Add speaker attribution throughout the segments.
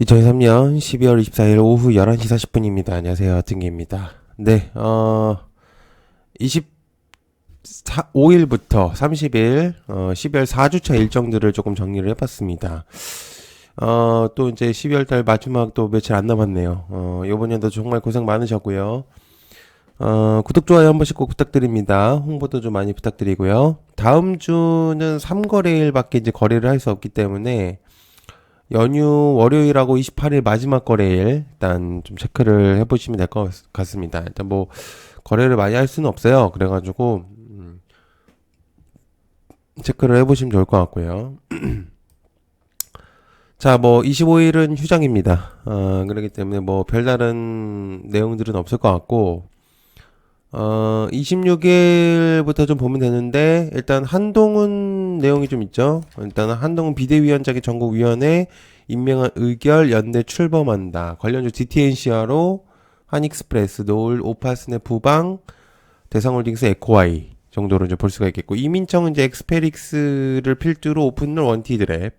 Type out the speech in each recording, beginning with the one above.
Speaker 1: 2023년 12월 24일 오후 11시 40분입니다. 안녕하세요. 등기입니다. 네, 25일부터 30일, 12월 4주차 일정들을 조금 정리를 해봤습니다. 또 이제 12월 달 마지막 또 며칠 안 남았네요. 요번 연도 정말 고생 많으셨고요. 구독, 좋아요 한 번씩 꼭 부탁드립니다. 홍보도 좀 많이 부탁드리고요. 다음 주는 3거래일밖에 이제 거래를 할 수 없기 때문에 연휴 월요일하고 28일 마지막 거래일 일단 좀 체크를 해보시면 될 것 같습니다. 일단 뭐 거래를 많이 할 수는 없어요. 그래가지고 체크를 해보시면 좋을 것 같고요. 자, 뭐 25일은 휴장입니다. 그렇기 때문에 뭐 별다른 내용들은 없을 것 같고 26일부터 좀 보면 되는데 일단 한동훈 내용이 좀 있죠. 일단 한동훈 비대위원장이 전국위원회 임명한 의결 연대 출범한다. 관련주 DTNCR로 한익스프레스, 노을, 오파스넷, 부방, 대상홀딩스, 에코아이 정도로 이제 볼 수가 있겠고, 이민청은 이제 엑스페릭스를 필두로 오픈롤 원티드랩,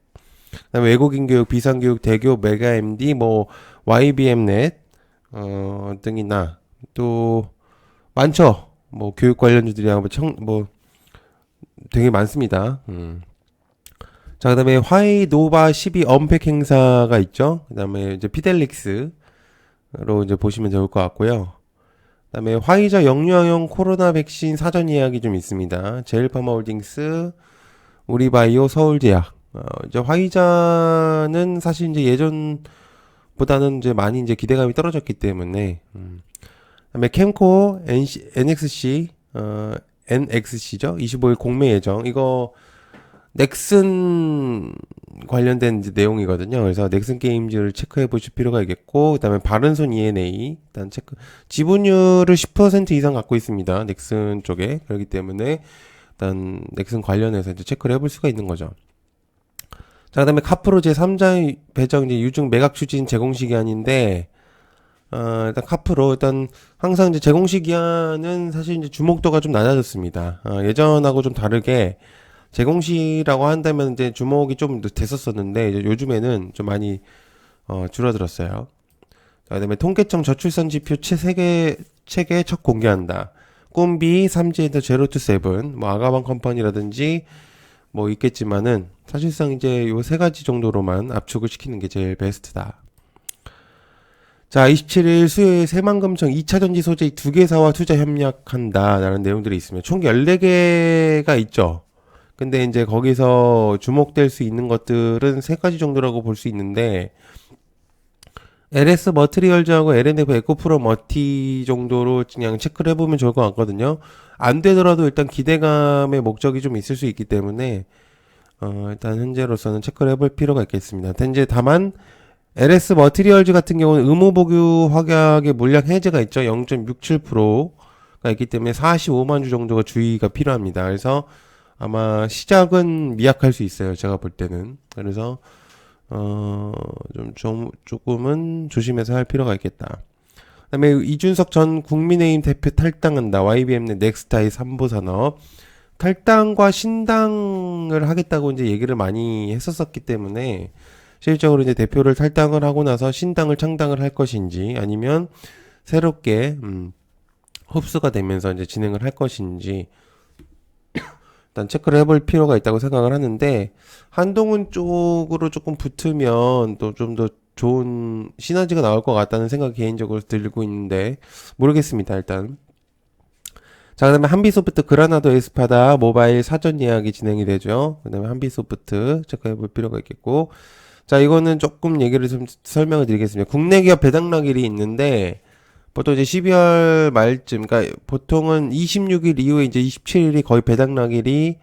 Speaker 1: 그다음에 외국인 교육, 비상교육, 대교, 메가 MD, 뭐 YBM넷 등이나 또 많죠. 뭐 교육 관련주들이 뭐 되게 많습니다. 자, 그다음에 화이 노바 12 언팩 행사가 있죠. 그다음에 이제 피델릭스로 이제 보시면 좋을 것 같고요. 그다음에 화이자 영유아용 코로나 백신 사전 예약이 좀 있습니다. 제일파마홀딩스, 우리바이오, 서울제약. 이제 화이자는 사실 이제 예전보다는 이제 많이 이제 기대감이 떨어졌기 때문에 그다음에 캠코, NXC, NXC죠. 25일 공매 예정. 이거 넥슨 관련된 이제 내용이거든요. 그래서 넥슨 게임즈를 체크해 보실 필요가 있겠고, 그다음에 바른손 ENA 일단 체크. 지분율을 10% 이상 갖고 있습니다. 넥슨 쪽에. 그렇기 때문에 일단 넥슨 관련해서 이제 체크를 해볼 수가 있는 거죠. 자, 그다음에 카프로 제3자 배정 이제 유증 매각 추진 제공시 기한인데, 일단 카프로 일단 항상 이제 제공시 기한은 사실 이제 주목도가 좀 낮아졌습니다. 예전하고 좀 다르게 제공시라고 한다면 이제 주목이 좀 됐었었는데 이제 요즘에는 좀 많이 줄어들었어요. 그다음에 통계청 저출산 지표 체계 첫 공개한다. 꿈비, 삼지엔더 제로 투 세븐, 뭐 아가방 컴퍼니라든지 뭐 있겠지만은 사실상 이제 요 세 가지 정도로만 압축을 시키는 게 제일 베스트다. 자, 27일 수요일 새만금청 2차 전지 소재 두 개사와 투자 협력한다라는 내용들이 있습니다. 총 14개가 있죠. 근데 이제 거기서 주목될 수 있는 것들은 세 가지 정도라고 볼 수 있는데, LS 머트리얼즈하고 LNF 에코프로 머티 정도로 그냥 체크를 해보면 좋을 것 같거든요. 안 되더라도 일단 기대감의 목적이 좀 있을 수 있기 때문에, 일단 현재로서는 체크를 해볼 필요가 있겠습니다. 이제 다만, LS 머티리얼즈 같은 경우는 의무보유 확약의 물량 해제가 있죠. 0.67%가 있기 때문에 45만 주 정도가 주의가 필요합니다. 그래서 아마 시작은 미약할 수 있어요. 제가 볼 때는. 그래서 조금은 조심해서 할 필요가 있겠다. 그다음에 이준석 전 국민의힘 대표 탈당한다. YBM 내 넥스타의 삼보산업 탈당과 신당을 하겠다고 이제 얘기를 많이 했었었기 때문에 실질적으로 이제 대표를 탈당을 하고 나서 신당을 창당을 할 것인지 아니면 새롭게 흡수가 되면서 이제 진행을 할 것인지 일단 체크를 해볼 필요가 있다고 생각을 하는데, 한동훈 쪽으로 조금 붙으면 또 좀 더 좋은 시너지가 나올 것 같다는 생각이 개인적으로 들고 있는데 모르겠습니다. 일단 자, 그다음에 한비소프트 그라나도 에스파다 모바일 사전 예약이 진행이 되죠. 그다음에 한비소프트 체크해 볼 필요가 있겠고, 자, 이거는 조금 얘기를 좀 설명을 드리겠습니다. 국내 기업 배당락일이 있는데 보통 이제 12월 말쯤, 그러니까 보통은 26일 이후에 이제 27일이 거의 배당락일이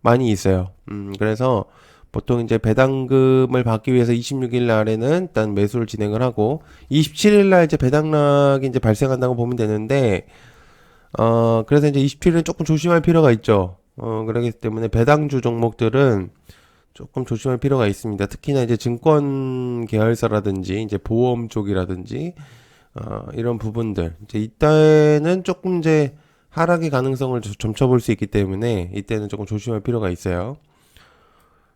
Speaker 1: 많이 있어요. 그래서 보통 이제 배당금을 받기 위해서 26일 날에는 일단 매수를 진행을 하고 27일 날 이제 배당락이 이제 발생한다고 보면 되는데, 그래서 이제 27일은 조금 조심할 필요가 있죠. 그렇기 때문에 배당주 종목들은 조금 조심할 필요가 있습니다. 특히나 이제 증권 계열사라든지 이제 보험 쪽이라든지 이런 부분들 이제 이때는 조금 이제 하락의 가능성을 점쳐볼 수 있기 때문에 이때는 조금 조심할 필요가 있어요.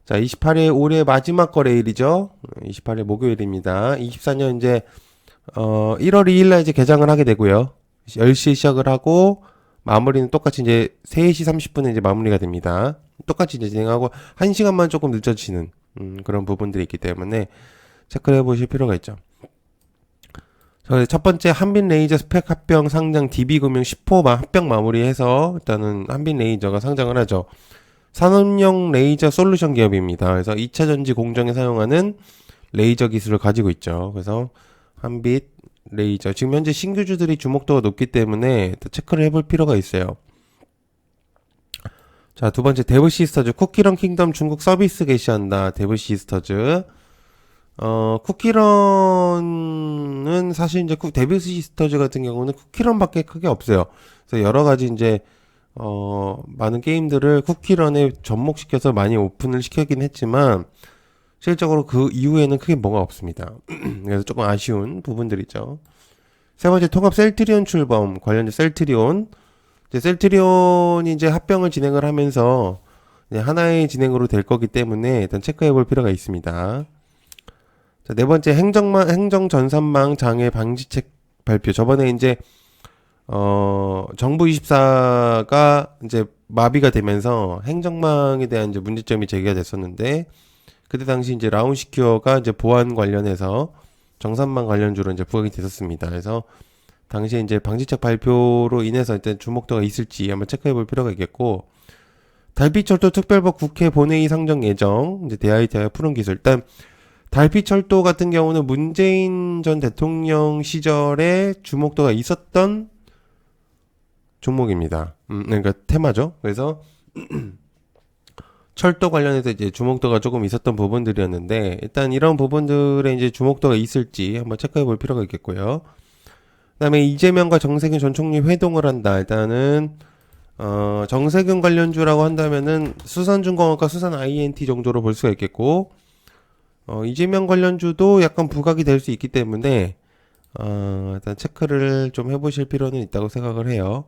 Speaker 1: 자, 28일 올해 마지막 거래일이죠. 28일 목요일입니다. 24년 이제 1월 2일 날 이제 개장을 하게 되고요. 10시에 시작을 하고 마무리는 똑같이 이제 3시 30분에 이제 마무리가 됩니다. 똑같이 이제 진행하고 1시간만 조금 늦어지는 그런 부분들이 있기 때문에 체크를 해보실 필요가 있죠. 자, 첫 번째 한빛 레이저 스펙 합병 상장 DB금융 10호 합병 마무리해서 일단은 한빛 레이저가 상장을 하죠. 산업용 레이저 솔루션 기업입니다. 그래서 2차 전지 공정에 사용하는 레이저 기술을 가지고 있죠. 그래서 한빛 레이저 지금 현재 신규주들이 주목도가 높기 때문에 체크를 해볼 필요가 있어요. 자, 두 번째 데브 시스터즈 쿠키런 킹덤 중국 서비스 개시한다. 데브 시스터즈 쿠키런은 사실 이제 데브 시스터즈 같은 경우는 쿠키런밖에 크게 없어요. 그래서 여러 가지 이제 많은 게임들을 쿠키런에 접목시켜서 많이 오픈을 시켰긴 했지만 실적으로 그 이후에는 크게 뭐가 없습니다. 그래서 조금 아쉬운 부분들이죠. 세 번째 통합 셀트리온 출범 관련된 셀트리온 이제 셀트리온이 이제 합병을 진행을 하면서 하나의 진행으로 될 거기 때문에 일단 체크해 볼 필요가 있습니다. 자, 네 번째 행정전산망 장애 방지책 발표. 저번에 이제 정부 24가 이제 마비가 되면서 행정망에 대한 이제 문제점이 제기가 됐었는데 그때 당시 이제 라운시큐어가 이제 보안 관련해서 정산망 관련주로 이제 부각이 됐었습니다. 그래서 당시에 이제 방지책 발표로 인해서 일단 주목도가 있을지 한번 체크해 볼 필요가 있겠고 달빛철도 특별법 국회 본회의 상정 예정 이제 DITI 푸른 기술 일단 달빛철도 같은 경우는 문재인 전 대통령 시절에 주목도가 있었던 종목입니다. 그러니까 테마죠. 그래서 철도 관련해서 이제 주목도가 조금 있었던 부분들이었는데 일단 이런 부분들에 이제 주목도가 있을지 한번 체크해 볼 필요가 있겠고요. 그다음에 이재명과 정세균 전 총리 회동을 한다. 일단은 정세균 관련주라고 한다면은 수산중공업과 수산 INT 정도로 볼 수가 있겠고 이재명 관련주도 약간 부각이 될 수 있기 때문에 일단 체크를 좀 해보실 필요는 있다고 생각을 해요.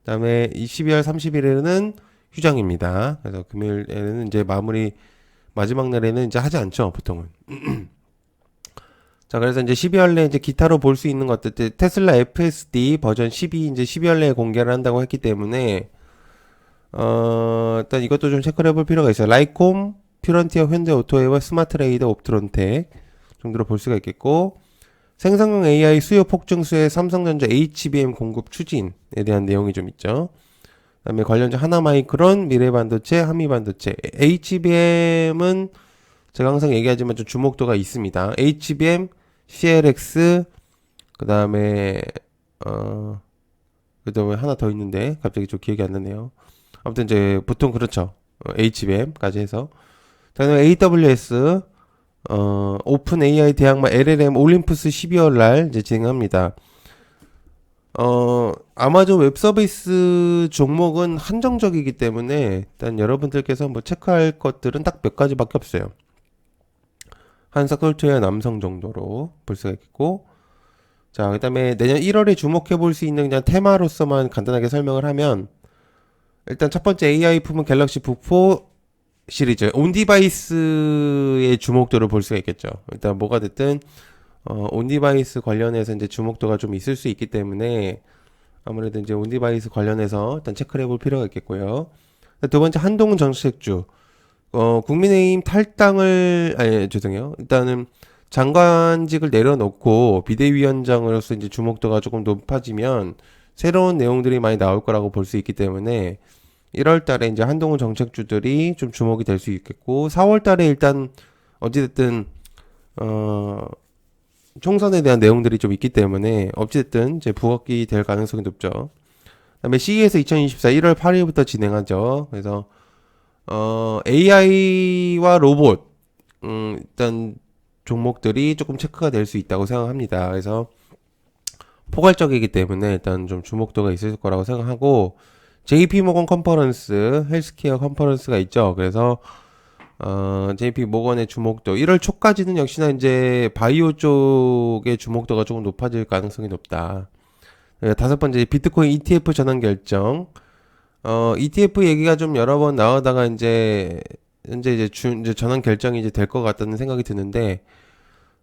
Speaker 1: 그다음에 12월 30일에는 휴장입니다. 그래서 금요일에는 이제 마지막 날에는 이제 하지 않죠, 보통은. 자, 그래서 이제 12월 내에 이제 기타로 볼 수 있는 것들, 테슬라 FSD 버전 12 이제 12월 내에 공개를 한다고 했기 때문에, 일단 이것도 좀 체크를 해볼 필요가 있어요. 라이콤, 퓨런티어, 현대오토웨이와 스마트레이더, 옵트론텍 정도로 볼 수가 있겠고, 생성형 AI 수요 폭증수의 삼성전자 HBM 공급 추진에 대한 내용이 좀 있죠. 그다음에 관련주 하나마이크론, 미래반도체, 한미반도체. HBM은 제가 항상 얘기하지만 좀 주목도가 있습니다. HBM, CLX, 그다음에 그다음에 하나 더 있는데 갑자기 좀 기억이 안 나네요. 아무튼 이제 보통 그렇죠. HBM까지 해서. 그다음에 AWS, 오픈 AI 대항마 LLM 올림푸스 12월 날 이제 진행합니다. 아마존 웹 서비스 종목은 한정적이기 때문에 일단 여러분들께서 뭐 체크할 것들은 딱 몇 가지밖에 없어요. 한사솔트웨어 남성 정도로 볼 수가 있겠고, 자, 그 다음에 내년 1월에 주목해 볼 수 있는 그냥 테마로서만 간단하게 설명을 하면, 일단 첫 번째 AI 품은 갤럭시 북4 시리즈, 온디바이스의 주목도를 볼 수가 있겠죠. 일단 뭐가 됐든, 온디바이스 관련해서 이제 주목도가 좀 있을 수 있기 때문에, 아무래도 이제 온디바이스 관련해서 일단 체크를 해볼 필요가 있겠고요. 두 번째, 한동훈 정책주. 국민의힘 탈당을, 죄송해요. 일단은 장관직을 내려놓고 비대위원장으로서 이제 주목도가 조금 높아지면 새로운 내용들이 많이 나올 거라고 볼 수 있기 때문에 1월 달에 이제 한동훈 정책주들이 좀 주목이 될 수 있겠고 4월 달에 일단 어찌됐든, 총선에 대한 내용들이 좀 있기 때문에 어찌됐든 이제 부각이 될 가능성이 높죠. 그 다음에 CES 2024 1월 8일부터 진행하죠. 그래서 AI와 로봇, 일단 종목들이 조금 체크가 될 수 있다고 생각합니다. 그래서 포괄적이기 때문에 일단 좀 주목도가 있을 거라고 생각하고, JP모건 컨퍼런스, 헬스케어 컨퍼런스가 있죠. 그래서, JP모건의 주목도, 1월 초까지는 역시나 이제 바이오 쪽의 주목도가 조금 높아질 가능성이 높다. 다섯 번째, 비트코인 ETF 전환 결정. ETF 얘기가 좀 여러 번 나오다가 이제 현재 이제 전환 결정이 이제 될 것 같다는 생각이 드는데,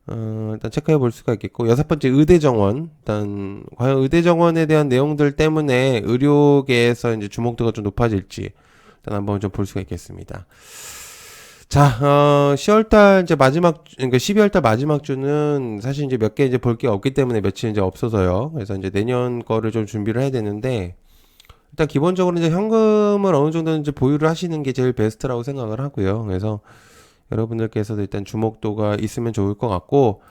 Speaker 1: 일단 체크해 볼 수가 있겠고, 여섯 번째 의대 정원. 일단, 과연 의대 정원에 대한 내용들 때문에 의료계에서 이제 주목도가 좀 높아질지, 일단 한번 좀 볼 수가 있겠습니다. 자, 10월달 이제 그러니까 12월달 마지막 주는 사실 이제 몇 개 이제 볼 게 없기 때문에 며칠 이제 없어서요. 그래서 이제 내년 거를 좀 준비를 해야 되는데, 일단 기본적으로 이제 현금을 어느 정도는 이제 보유를 하시는 게 제일 베스트라고 생각을 하고요. 그래서 여러분들께서도 일단 주목도가 있으면 좋을 것 같고,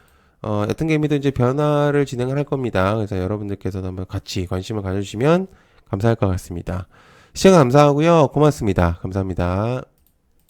Speaker 1: 여튼 개미도 이제 변화를 진행을 할 겁니다. 그래서 여러분들께서도 한번 같이 관심을 가져주시면 감사할 것 같습니다. 시청 감사하고요. 고맙습니다. 감사합니다.